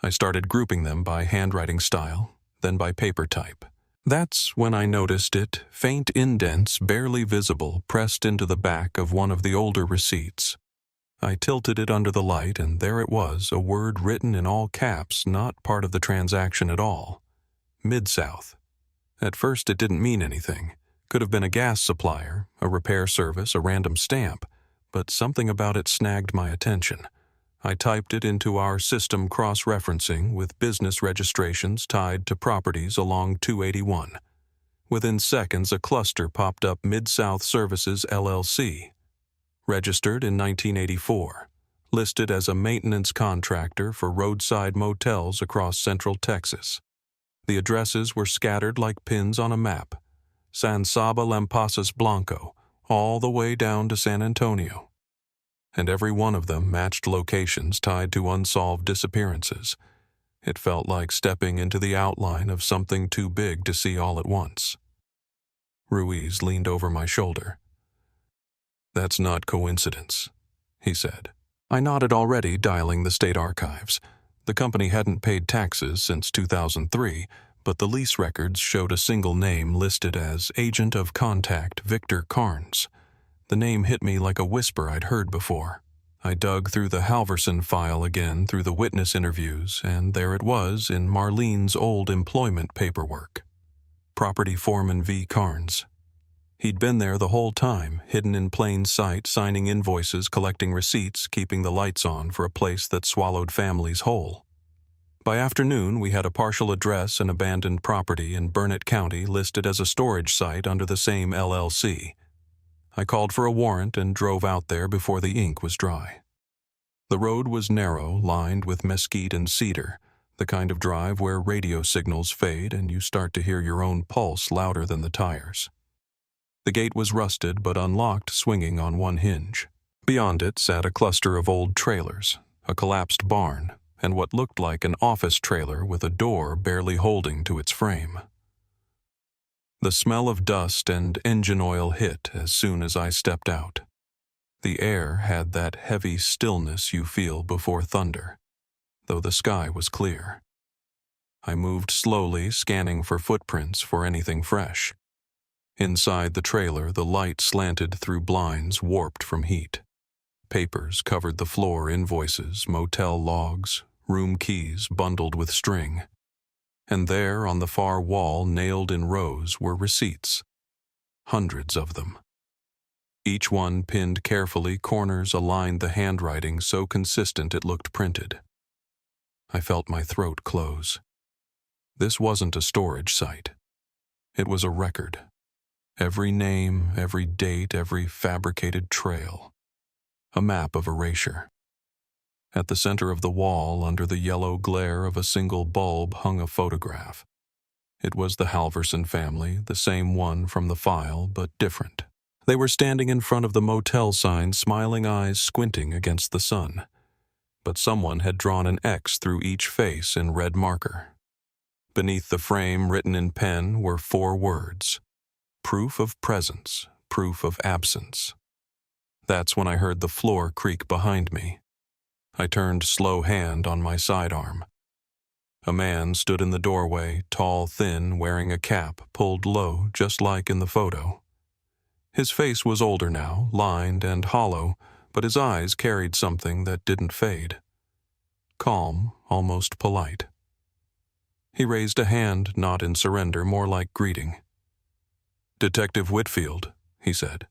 Speaker 1: I started grouping them by handwriting style, then by paper type. That's when I noticed it, faint indents barely visible, pressed into the back of one of the older receipts. I tilted it under the light, and there it was, a word written in all caps, not part of the transaction at all. Mid-South. At first it didn't mean anything. Could have been a gas supplier, a repair service, a random stamp, but something about it snagged my attention. I typed it into our system cross-referencing with business registrations tied to properties along 281. Within seconds, a cluster popped up, Mid-South Services, LLC. Registered in 1984. Listed as a maintenance contractor for roadside motels across central Texas. The addresses were scattered like pins on a map. San Saba, Lampasas, Blanco, all the way down to San Antonio. And every one of them matched locations tied to unsolved disappearances. It felt like stepping into the outline of something too big to see all at once. Ruiz leaned over my shoulder. "That's not coincidence," he said. I nodded, already dialing the state archives. The company hadn't paid taxes since 2003, but the lease records showed a single name listed as Agent of Contact Victor Carnes. The name hit me like a whisper I'd heard before. I dug through the Halverson file again, through the witness interviews, and there it was in Marlene's old employment paperwork. Property Foreman V. Carnes. He'd been there the whole time, hidden in plain sight, signing invoices, collecting receipts, keeping the lights on for a place that swallowed families whole. By afternoon, we had a partial address and abandoned property in Burnett County listed as a storage site under the same LLC. I called for a warrant and drove out there before the ink was dry. The road was narrow, lined with mesquite and cedar, the kind of drive where radio signals fade and you start to hear your own pulse louder than the tires. The gate was rusted but unlocked, swinging on one hinge. Beyond it sat a cluster of old trailers, a collapsed barn, and what looked like an office trailer with a door barely holding to its frame. The smell of dust and engine oil hit as soon as I stepped out. The air had that heavy stillness you feel before thunder, though the sky was clear. I moved slowly, scanning for footprints, for anything fresh. Inside the trailer, the light slanted through blinds warped from heat. Papers covered the floor, invoices, motel logs, room keys bundled with string. And there, on the far wall, nailed in rows, were receipts. Hundreds of them. Each one pinned carefully, corners aligned, the handwriting so consistent it looked printed. I felt my throat close. This wasn't a storage site. It was a record. Every name, every date, every fabricated trail. A map of erasure. At the center of the wall, under the yellow glare of a single bulb, hung a photograph. It was the Halverson family, the same one from the file, but different. They were standing in front of the motel sign, smiling eyes squinting against the sun. But someone had drawn an X through each face in red marker. Beneath the frame, written in pen, were 4 words. Proof of presence, proof of absence. That's when I heard the floor creak behind me. I turned, slow hand on my sidearm. A man stood in the doorway, tall, thin, wearing a cap pulled low, just like in the photo. His face was older now, lined and hollow, but his eyes carried something that didn't fade. Calm, almost polite. He raised a hand, not in surrender, more like greeting. "Detective Whitfield," he said.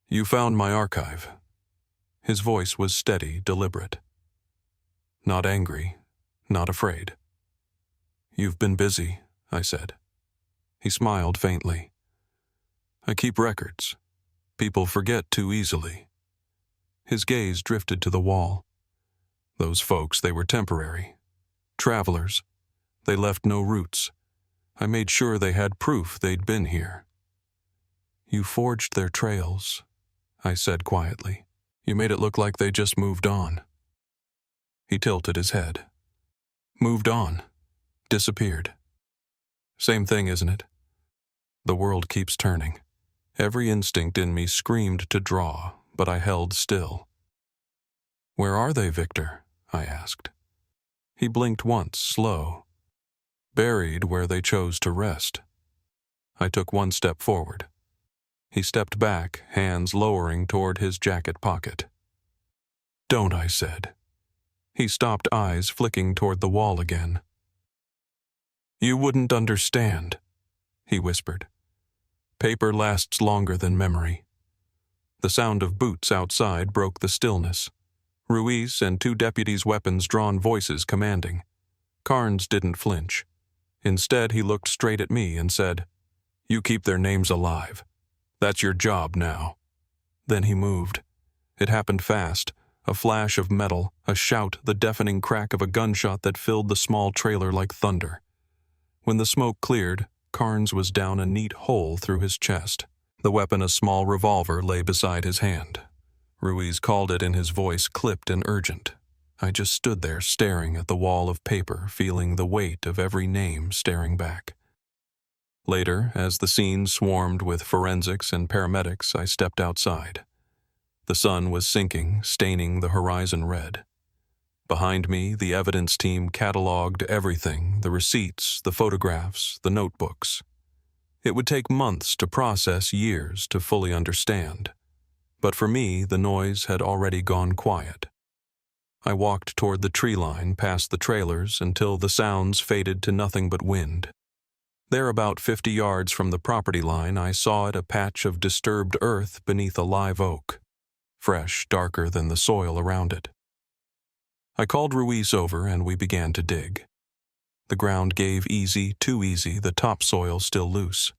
Speaker 1: "You found my archive." His voice was steady, deliberate. Not angry, not afraid. "You've been busy," I said. He smiled faintly. "I keep records. People forget too easily." His gaze drifted to the wall. Those folks, they were temporary. Travelers. They left no roots. I made sure they had proof they'd been here. "You forged their trails," I said quietly. "You made it look like they just moved on." He tilted his head. "Moved on. Disappeared. Same thing, isn't it? The world keeps turning. Every instinct in me screamed to draw, but I held still." "Where are they, Victor?" I asked. He blinked once, slow. "Buried where they chose to rest." I took one step forward. He stepped back, hands lowering toward his jacket pocket. "Don't," I said. He stopped, eyes flicking toward the wall again. "You wouldn't understand," he whispered. "Paper lasts longer than memory." The sound of boots outside broke the stillness. Ruiz and 2 deputies, weapons drawn, voices commanding. Carnes didn't flinch. Instead, he looked straight at me and said, "You keep their names alive. That's your job now." Then he moved. It happened fast. A flash of metal, a shout, the deafening crack of a gunshot that filled the small trailer like thunder. When the smoke cleared, Carnes was down a neat hole through his chest. The weapon, a small revolver, lay beside his hand. Ruiz called it in his voice, clipped and urgent. I just stood there staring at the wall of paper, feeling the weight of every name staring back. Later, as the scene swarmed with forensics and paramedics, I stepped outside. The sun was sinking, staining the horizon red. Behind me, the evidence team cataloged everything, the receipts, the photographs, the notebooks. It would take months to process, years to fully understand. But for me, the noise had already gone quiet. I walked toward the tree line, past the trailers, until the sounds faded to nothing but wind. There, about 50 yards from the property line, I saw it, a patch of disturbed earth beneath a live oak, fresh, darker than the soil around it. I called Ruiz over and we began to dig. The ground gave easy, too easy, the topsoil still loose.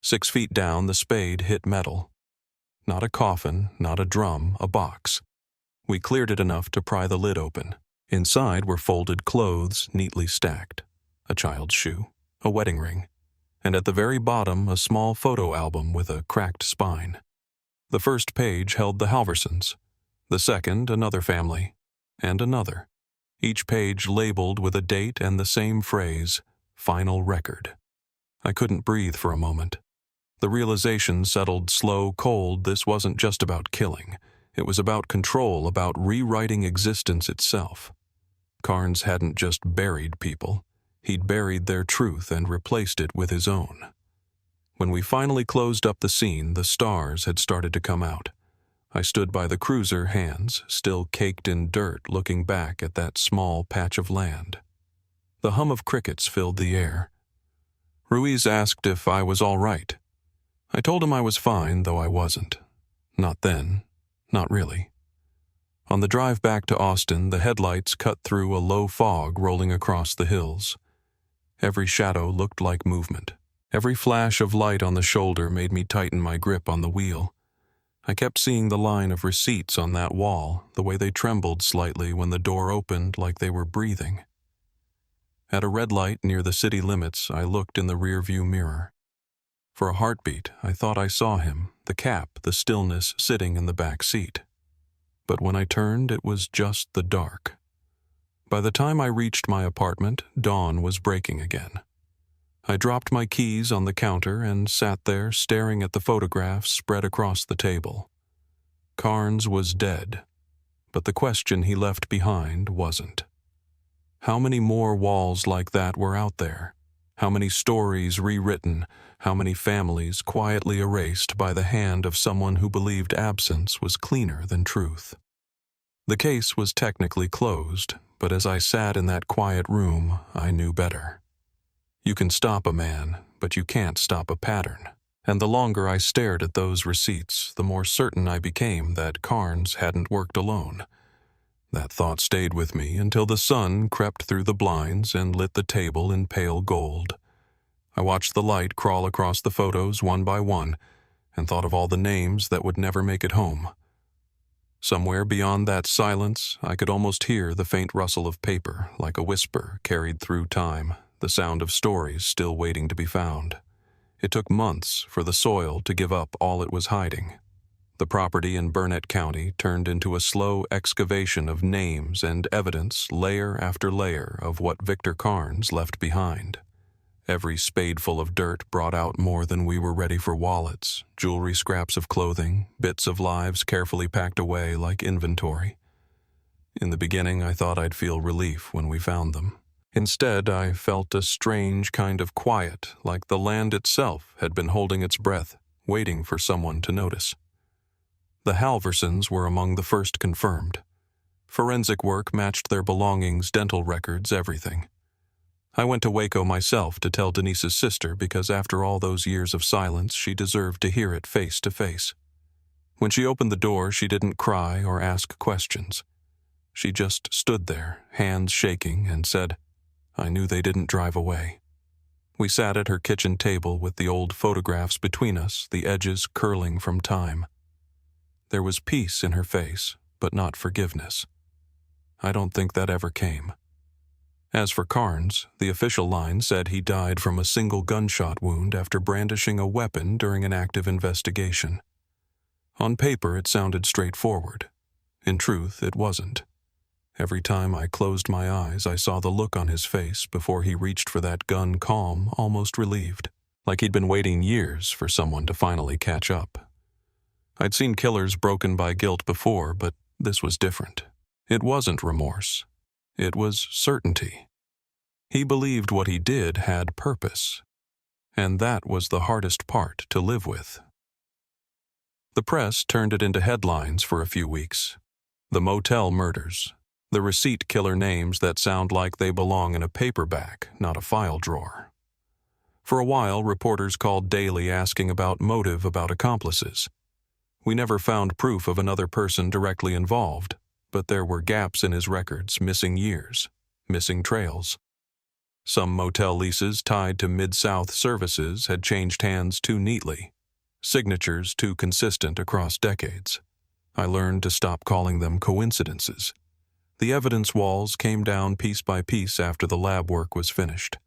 Speaker 1: 6 feet down, the spade hit metal. Not a coffin, not a drum, a box. We cleared it enough to pry the lid open. Inside were folded clothes, neatly stacked. A child's shoe, a wedding ring, and at the very bottom a small photo album with a cracked spine. The first page held the Halversons, the second another family, and another, each page labeled with a date and the same phrase, "Final Record." I couldn't breathe for a moment. The realization settled slow, cold. This wasn't just about killing. It was about control, about rewriting existence itself. Carnes hadn't just buried people. He'd buried their truth and replaced it with his own. When we finally closed up the scene, the stars had started to come out. I stood by the cruiser, hands still caked in dirt, looking back at that small patch of land. The hum of crickets filled the air. Ruiz asked if I was all right. I told him I was fine, though I wasn't. Not then. Not really. On the drive back to Austin, the headlights cut through a low fog rolling across the hills. Every shadow looked like movement. Every flash of light on the shoulder made me tighten my grip on the wheel. I kept seeing the line of receipts on that wall, the way they trembled slightly when the door opened like they were breathing. At a red light near the city limits, I looked in the rearview mirror. For a heartbeat, I thought I saw him, the cap, the stillness, sitting in the back seat. But when I turned, it was just the dark. By the time I reached my apartment, dawn was breaking again. I dropped my keys on the counter and sat there staring at the photographs spread across the table. Carnes was dead, but the question he left behind wasn't. How many more walls like that were out there? How many stories rewritten? How many families quietly erased by the hand of someone who believed absence was cleaner than truth? The case was technically closed, but as I sat in that quiet room, I knew better. You can stop a man, but you can't stop a pattern. And the longer I stared at those receipts, the more certain I became that Carnes hadn't worked alone. That thought stayed with me until the sun crept through the blinds and lit the table in pale gold. I watched the light crawl across the photos one by one and thought of all the names that would never make it home. Somewhere beyond that silence, I could almost hear the faint rustle of paper, like a whisper carried through time, the sound of stories still waiting to be found. It took months for the soil to give up all it was hiding. The property in Burnett County turned into a slow excavation of names and evidence, layer after layer of what Victor Carnes left behind. Every spadeful of dirt brought out more than we were ready for: wallets, jewelry, scraps of clothing, bits of lives carefully packed away like inventory. In the beginning, I thought I'd feel relief when we found them. Instead, I felt a strange kind of quiet, like the land itself had been holding its breath, waiting for someone to notice. The Halversons were among the first confirmed. Forensic work matched their belongings, dental records, everything. I went to Waco myself to tell Denise's sister because after all those years of silence, she deserved to hear it face to face. When she opened the door, she didn't cry or ask questions. She just stood there, hands shaking, and said, "I knew they didn't drive away." We sat at her kitchen table with the old photographs between us, the edges curling from time. There was peace in her face, but not forgiveness. I don't think that ever came. As for Carnes, the official line said he died from a single gunshot wound after brandishing a weapon during an active investigation. On paper, it sounded straightforward. In truth, it wasn't. Every time I closed my eyes, I saw the look on his face before he reached for that gun, calm, almost relieved, like he'd been waiting years for someone to finally catch up. I'd seen killers broken by guilt before, but this was different. It wasn't remorse. It was certainty. He believed what he did had purpose, and that was the hardest part to live with. The press turned it into headlines for a few weeks. The motel murders. The receipt killer names that sound like they belong in a paperback, not a file drawer. For a while, reporters called daily asking about motive, about accomplices. We never found proof of another person directly involved, but there were gaps in his records, missing years, missing trails. Some motel leases tied to Mid-South services had changed hands too neatly, signatures too consistent across decades. I learned to stop calling them coincidences. The evidence walls came down piece by piece after the lab work was finished.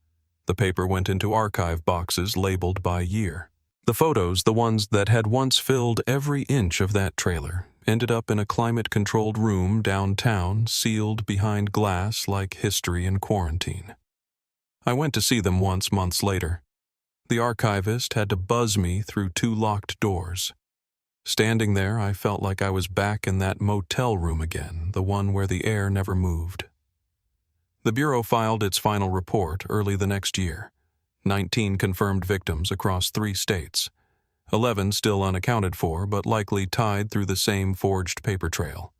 Speaker 1: The paper went into archive boxes labeled by year. The photos, the ones that had once filled every inch of that trailer, ended up in a climate-controlled room downtown, sealed behind glass like history in quarantine. I went to see them once months later. The archivist had to buzz me through 2 locked doors. Standing there, I felt like I was back in that motel room again, the one where the air never moved. The Bureau filed its final report early the next year. 19 confirmed victims across 3 states. 11 still unaccounted for, but likely tied through the same forged paper trail.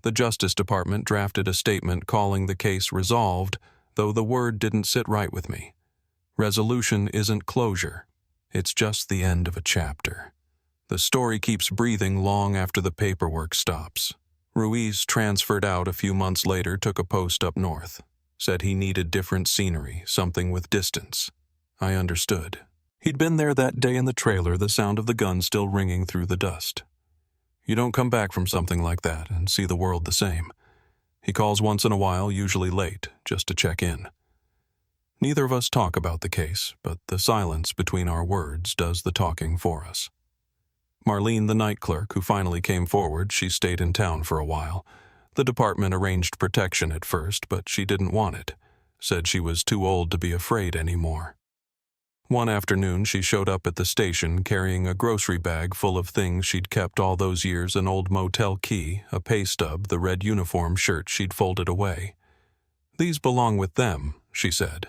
Speaker 1: The Justice Department drafted a statement calling the case resolved, though the word didn't sit right with me. Resolution isn't closure. It's just the end of a chapter. The story keeps breathing long after the paperwork stops. Ruiz transferred out a few months later, took a post up north. Said he needed different scenery, something with distance. I understood. He'd been there that day in the trailer, the sound of the gun still ringing through the dust. You don't come back from something like that and see the world the same. He calls once in a while, usually late, just to check in. Neither of us talk about the case, but the silence between our words does the talking for us. Marlene, the night clerk who finally came forward, she stayed in town for a while. The department arranged protection at first, but she didn't want it. Said she was too old to be afraid anymore. One afternoon, she showed up at the station carrying a grocery bag full of things she'd kept all those years, an old motel key, a pay stub, the red uniform shirt she'd folded away. "These belong with them," she said.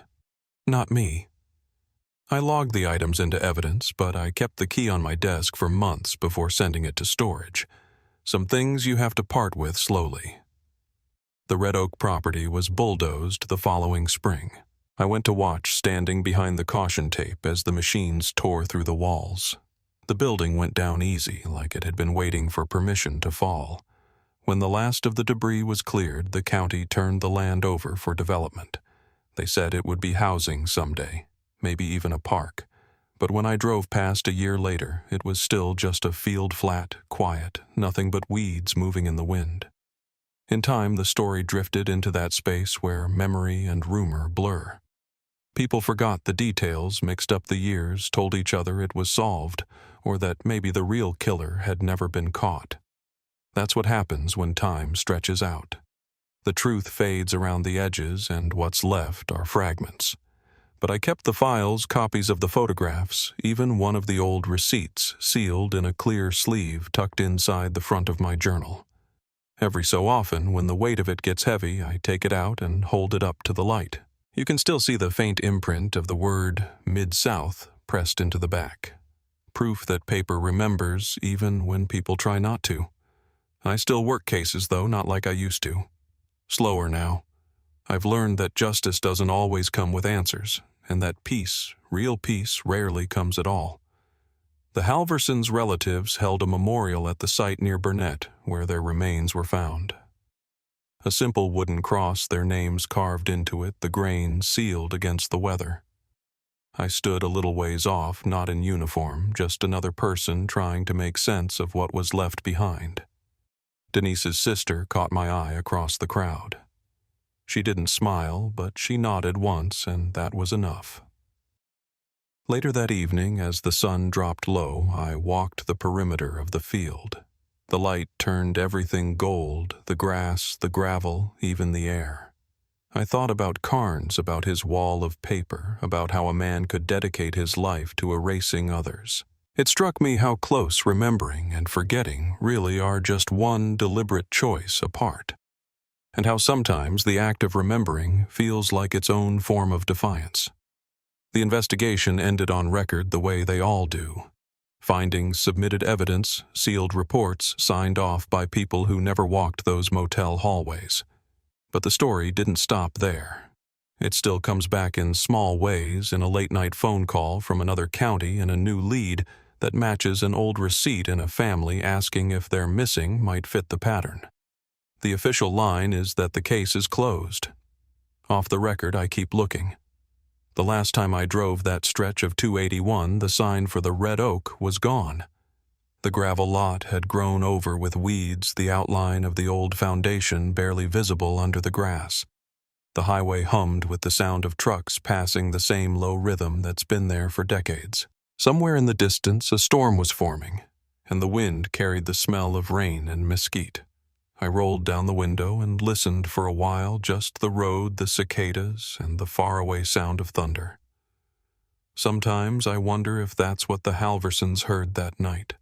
Speaker 1: "Not me." I logged the items into evidence, but I kept the key on my desk for months before sending it to storage. Some things you have to part with slowly. The Red Oak property was bulldozed the following spring. I went to watch, standing behind the caution tape as the machines tore through the walls. The building went down easy, like it had been waiting for permission to fall. When the last of the debris was cleared, the county turned the land over for development. They said it would be housing someday, maybe even a park. But when I drove past a year later, it was still just a field, flat, quiet, nothing but weeds moving in the wind. In time, the story drifted into that space where memory and rumor blur. People forgot the details, mixed up the years, told each other it was solved, or that maybe the real killer had never been caught. That's what happens when time stretches out. The truth fades around the edges, and what's left are fragments. But I kept the files, copies of the photographs, even one of the old receipts, sealed in a clear sleeve tucked inside the front of my journal. Every so often, when the weight of it gets heavy, I take it out and hold it up to the light. You can still see the faint imprint of the word Mid-South pressed into the back. Proof that paper remembers even when people try not to. I still work cases, though, not like I used to. Slower now. I've learned that justice doesn't always come with answers, and that peace, real peace, rarely comes at all. The Halversons' relatives held a memorial at the site near Burnett, where their remains were found. A simple wooden cross, their names carved into it, the grain sealed against the weather. I stood a little ways off, not in uniform, just another person trying to make sense of what was left behind. Denise's sister caught my eye across the crowd. She didn't smile, but she nodded once, and that was enough. Later that evening, as the sun dropped low, I walked the perimeter of the field. The light turned everything gold, the grass, the gravel, even the air. I thought about Carnes, about his wall of paper, about how a man could dedicate his life to erasing others. It struck me how close remembering and forgetting really are just one deliberate choice apart, and how sometimes the act of remembering feels like its own form of defiance. The investigation ended on record the way they all do. Findings, submitted evidence, sealed reports signed off by people who never walked those motel hallways. But the story didn't stop there. It still comes back in small ways, in a late-night phone call from another county and a new lead that matches an old receipt in a family asking if their missing might fit the pattern. The official line is that the case is closed. Off the record, I keep looking. The last time I drove that stretch of 281, the sign for the Red Oak was gone. The gravel lot had grown over with weeds, the outline of the old foundation barely visible under the grass. The highway hummed with the sound of trucks passing the same low rhythm that's been there for decades. Somewhere in the distance, a storm was forming, and the wind carried the smell of rain and mesquite. I rolled down the window and listened for a while, just the road, the cicadas, and the faraway sound of thunder. Sometimes I wonder if that's what the Halversons heard that night.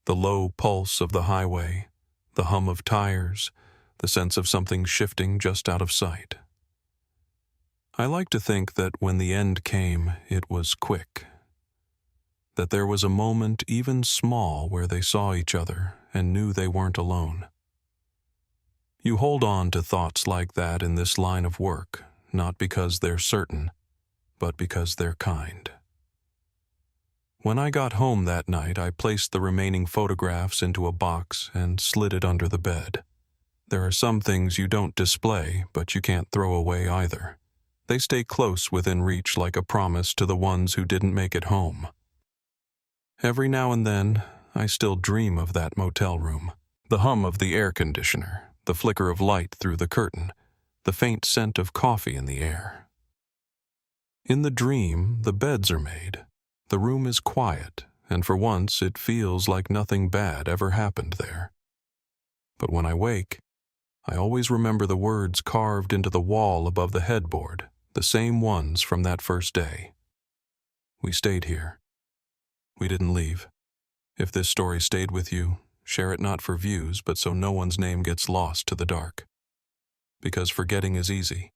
Speaker 1: The low pulse of the highway, the hum of tires, the sense of something shifting just out of sight. I like to think that when the end came, it was quick. That there was a moment, even small, where they saw each other and knew they weren't alone. You hold on to thoughts like that in this line of work, not because they're certain, but because they're kind. When I got home that night, I placed the remaining photographs into a box and slid it under the bed. There are some things you don't display, but you can't throw away either. They stay close within reach like a promise to the ones who didn't make it home. Every now and then, I still dream of that motel room. The hum of the air conditioner, the flicker of light through the curtain, the faint scent of coffee in the air. In the dream, the beds are made. The room is quiet, and for once it feels like nothing bad ever happened there. But when I wake, I always remember the words carved into the wall above the headboard, the same ones from that first day. We stayed here. We didn't leave. If this story stayed with you, share it not for views, but so no one's name gets lost to the dark. Because forgetting is easy.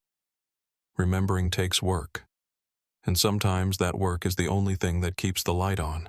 Speaker 1: Remembering takes work. And sometimes that work is the only thing that keeps the light on.